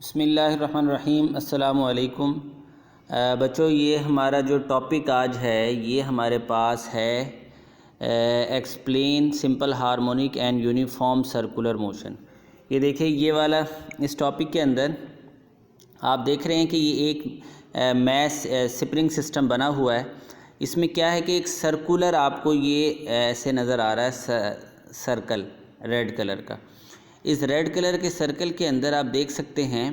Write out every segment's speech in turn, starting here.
बिस्मिल्लाहिर्रहमानिर्रहीम। अस्सलामु अलैकुम। बच्चों, ये हमारा जो टॉपिक आज है ये हमारे पास है explain simple harmonic and uniform circular motion. ये देखिए, ये वाला इस टॉपिक के अंदर आप देख रहे हैं कि ये एक मैस स्प्रिंग सिस्टम बना हुआ है। इसमें क्या है कि एक सर्कुलर आपको ये ऐसे नज़र आ रहा है, सर्कल रेड कलर का। इस रेड कलर के सर्कल के अंदर आप देख सकते हैं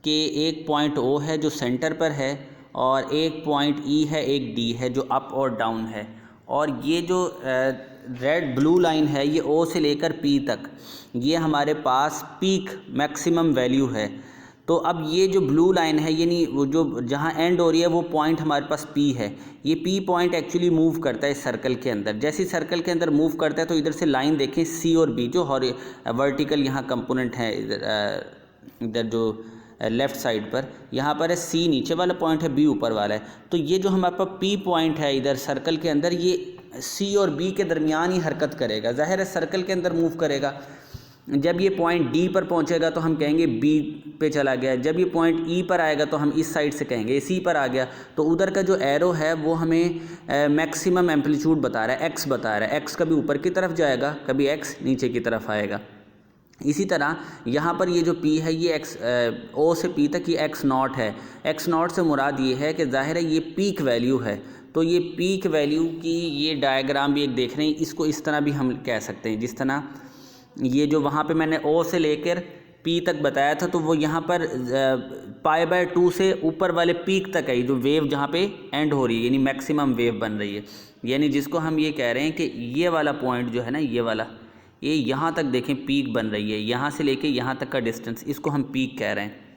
कि एक पॉइंट ओ है जो सेंटर पर है, और एक पॉइंट ई है, एक डी है जो अप और डाउन है। और ये जो रेड ब्लू लाइन है ये ओ से लेकर पी तक, ये हमारे पास पीक मैक्सिमम वैल्यू है। तो अब ये जो ब्लू लाइन है, यानी वो जो जहाँ एंड हो रही है वो पॉइंट हमारे पास पी है। ये पी पॉइंट एक्चुअली मूव करता है इस सर्कल के अंदर। जैसे ही सर्कल के अंदर मूव करता है तो इधर से लाइन देखें, सी और बी जो वर्टिकल यहाँ कंपोनेंट है, इधर जो लेफ़्ट साइड पर यहाँ पर है सी नीचे वाला पॉइंट है, बी ऊपर वाला है। तो ये जो हमारे पास पी पॉइंट है इधर सर्कल के अंदर, ये सी और बी के दरमियान ही हरकत करेगा। ज़ाहिर है सर्कल के अंदर मूव करेगा। जब ये पॉइंट डी पर पहुंचेगा तो हम कहेंगे बी पे चला गया। जब ये पॉइंट ई पर आएगा तो हम इस साइड से कहेंगे सी पर आ गया। तो उधर का जो एरो है वो हमें मैक्सिमम एम्पलीट्यूड बता रहा है, एक्स बता रहा है। एक्स कभी ऊपर की तरफ जाएगा, कभी एक्स नीचे की तरफ आएगा। इसी तरह यहाँ पर ये जो P है ये एक्स ओ से P तक ये एक्स नॉट है। एक्स नॉट से मुराद ये है कि ज़ाहिर है ये पीक वैल्यू है। तो ये पीक वैल्यू की ये डायग्राम भी एक देख रहे हैं, इसको इस तरह भी हम कह सकते हैं। जिस तरह ये जो वहाँ पे मैंने O से लेकर P तक बताया था, तो वो यहाँ पर π/2 से ऊपर वाले पीक तक है, जो वेव जहाँ पे एंड हो रही है, यानी मैक्सिमम वेव बन रही है। यानी जिसको हम ये कह रहे हैं कि ये वाला पॉइंट जो है ना, ये वाला, ये यहाँ तक देखें पीक बन रही है। यहाँ से लेके यहाँ तक का डिस्टेंस, इसको हम पीक कह रहे हैं।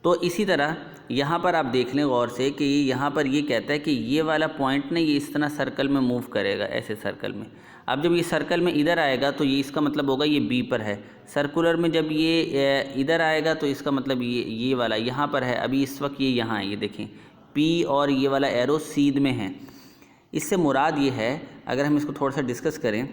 तो इसी तरह यहाँ पर आप देख लें गौर से कि यहाँ पर ये कहता है कि ये वाला पॉइंट ना ये इस तरह सर्कल में मूव करेगा, ऐसे सर्कल में। अब जब ये सर्कल में इधर आएगा तो ये इसका मतलब होगा ये बी पर है। सर्कुलर में जब ये इधर आएगा तो इसका मतलब ये वाला यहाँ पर है। अभी इस वक्त ये यहाँ है, ये देखें पी और ये वाला एरो सीध में है। इससे मुराद ये है, अगर हम इसको थोड़ा सा डिस्कस करें,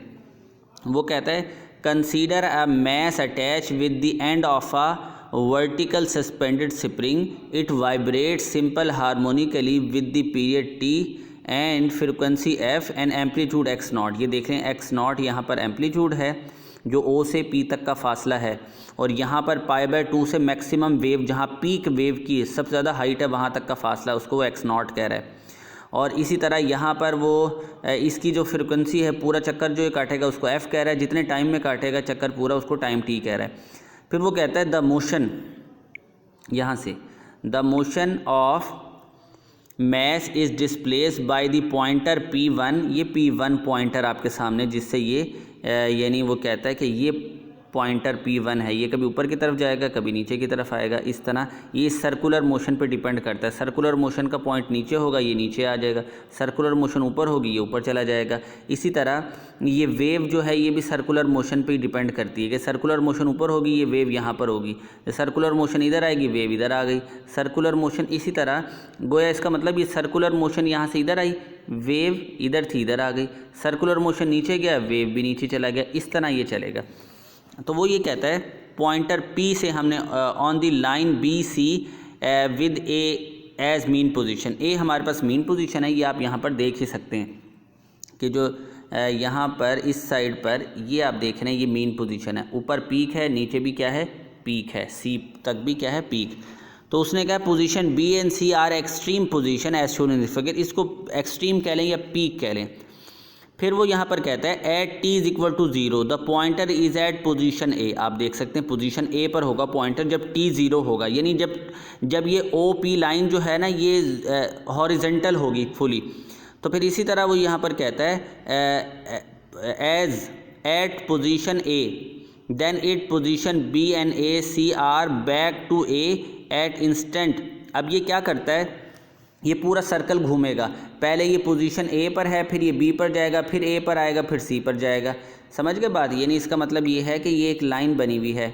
वो कहता है consider a mass attach with the end of a vertical suspended spring, it vibrate simple harmonically with the period T and frequency F and amplitude X naught. ये देख रहे हैं एक्स नॉट यहाँ पर एम्पलीट्यूड है जो ओ से पी तक का फासला है, और यहाँ पर π/2 से मैक्सिमम वेव, जहाँ पीक वेव की सबसे ज़्यादा हाइट है वहाँ तक का फासला, उसको वो एक्स नॉट कह रहा है। और इसी तरह यहाँ पर वो इसकी जो फ्रिक्वेंसी है, पूरा चक्कर जो ये काटेगा उसको एफ़ कह रहा है। जितने टाइम में काटेगा चक्कर पूरा उसको टाइम टी कह रहा है। फिर वो कहता है द मोशन, यहाँ से the motion of mass is displace by the pointer P1। ये P1 पॉइंटर आपके सामने, जिससे ये यानी वो कहता है कि ये पॉइंटर P1 है, ये कभी ऊपर की तरफ जाएगा, कभी नीचे की तरफ आएगा। इस तरह ये सर्कुलर मोशन पे डिपेंड करता है। सर्कुलर मोशन का पॉइंट नीचे होगा, ये नीचे आ जाएगा। सर्कुलर मोशन ऊपर होगी, ये ऊपर चला जाएगा। इसी तरह ये वेव जो है ये भी सर्कुलर मोशन पे डिपेंड करती है कि सर्कुलर मोशन ऊपर होगी, ये वेव यहाँ पर होगी। सर्कुलर मोशन इधर आएगी, वेव इधर आ गई। सर्कुलर मोशन इसी तरह, गोया इसका मतलब ये सर्कुलर मोशन यहाँ से इधर आई, वेव इधर थी, इधर आ गई। सर्कुलर मोशन नीचे गया, वेव भी नीचे चला गया। इस तरह ये चलेगा। तो वो ये कहता है पॉइंटर P से हमने on the line BC with A as mean position. A हमारे पास मीन पोजीशन है, ये आप यहाँ पर देख ही सकते हैं कि जो यहाँ पर इस साइड पर ये आप देख रहे हैं ये मीन पोजीशन है। ऊपर पीक है, नीचे भी क्या है, पीक है, C तक भी क्या है, पीक। तो उसने कहा position B and C are extreme position as shown in the figure. इसको एक्सट्रीम कह लें या पीक कह लें। फिर वो यहाँ पर कहता है at t is equal to 0 the pointer is at position A। आप देख सकते हैं पोजीशन A पर होगा पॉइंटर जब t 0 होगा, यानी जब ये OP लाइन जो है ना ये हॉरिजेंटल होगी फुली। तो फिर इसी तरह वो यहाँ पर कहता है as at position A then it position B and A C are back to A at instant. अब ये क्या करता है, ये पूरा सर्कल घूमेगा। पहले ये पोजीशन A पर है, फिर ये B पर जाएगा, फिर A पर आएगा, फिर C पर जाएगा। समझ गए बात? यानी इसका मतलब ये है कि ये एक लाइन बनी हुई है।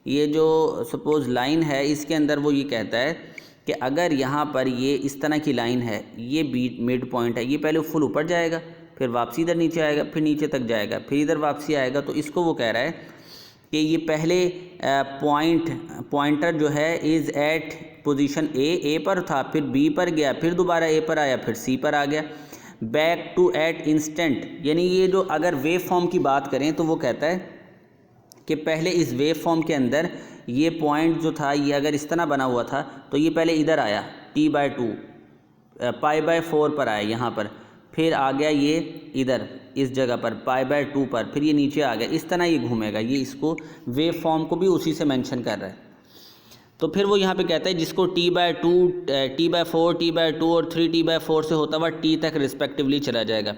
ये जो सपोज़ लाइन है इसके अंदर वो ये कहता है कि अगर यहाँ पर ये इस तरह की लाइन है, ये मिड पॉइंट है, ये पहले फुल ऊपर जाएगा, फिर वापसी इधर नीचे आएगा, फिर नीचे तक जाएगा, फिर इधर वापसी आएगा। तो इसको वो कह रहा है कि ये पहले पॉइंटर जो है इज़ एट पोजीशन ए पर था, फिर बी पर गया, फिर दोबारा ए पर आया, फिर सी पर आ गया। बैक टू एट इंस्टेंट, यानी ये जो अगर वेव फॉर्म की बात करें तो वो कहता है कि पहले इस वेव फॉर्म के अंदर ये पॉइंट जो था ये अगर इस तरह बना हुआ था तो ये पहले इधर आया T/2 π/4 पर आया यहाँ पर, फिर आ गया ये इधर इस जगह पर π/2 पर, फिर ये नीचे आ गया, इस तरह ये घूमेगा। ये इसको वेव फॉर्म को भी उसी से मेंशन कर रहा है। तो फिर वो यहाँ पे कहता है जिसको T/2 T/4 T/2 और 3T/4 से होता हुआ T तक रिस्पेक्टिवली चला जाएगा।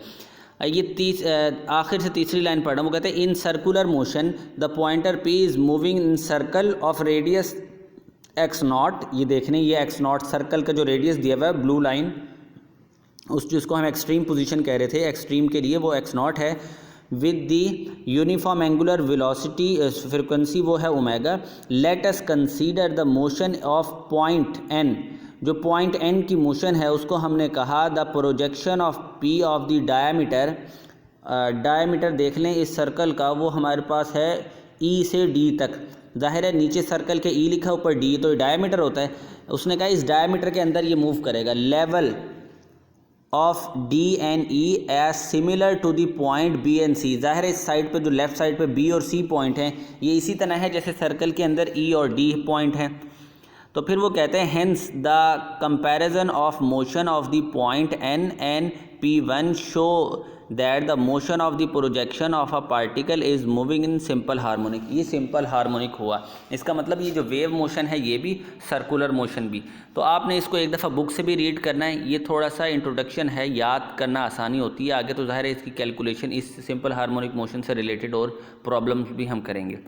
ये आखिर से तीसरी लाइन पढ़ रहा हूँ। वो कहते हैं in circular motion the pointer P is moving in circle of radius x0। ये देखने ये x0 सर्कल का जो रेडियस दिया हुआ है ब्लू लाइन, उस जिसको हम एक्सट्रीम पोजीशन कह रहे थे, एक्सट्रीम के लिए वो x0 है, with the uniform angular velocity frequency वो है omega. Let us consider the motion of point n, जो पॉइंट n की मोशन है उसको हमने कहा the projection of p of the diameter. Diameter देख लें इस सर्कल का, वो हमारे पास है E से D तक। जाहिर है नीचे सर्कल के E लिखा ऊपर D, तो डायमीटर होता है। उसने कहा इस डायमीटर के अंदर ये मूव करेगा। Level of D and E as similar to the point B and C. ज़ाहिर है इस साइड पे जो लेफ़्ट साइड पे बी और सी पॉइंट हैं ये इसी तरह है जैसे सर्कल के अंदर ई और डी पॉइंट हैं। तो फिर वो कहते हैं hence the comparison of motion of the point N and P1 show that the motion of the projection of a particle is moving in simple harmonic. ये सिंपल हार्मोनिक हुआ, इसका मतलब ये जो वेव मोशन है ये भी सर्कुलर मोशन भी। तो आपने इसको एक दफ़ा बुक से भी रीड करना है, ये थोड़ा सा इंट्रोडक्शन है, याद करना आसानी होती है। आगे तो ज़ाहिर है इसकी कैलकुलेशन इस सिंपल हार्मोनिक मोशन से रिलेटेड और प्रॉब्लम्स भी हम करेंगे।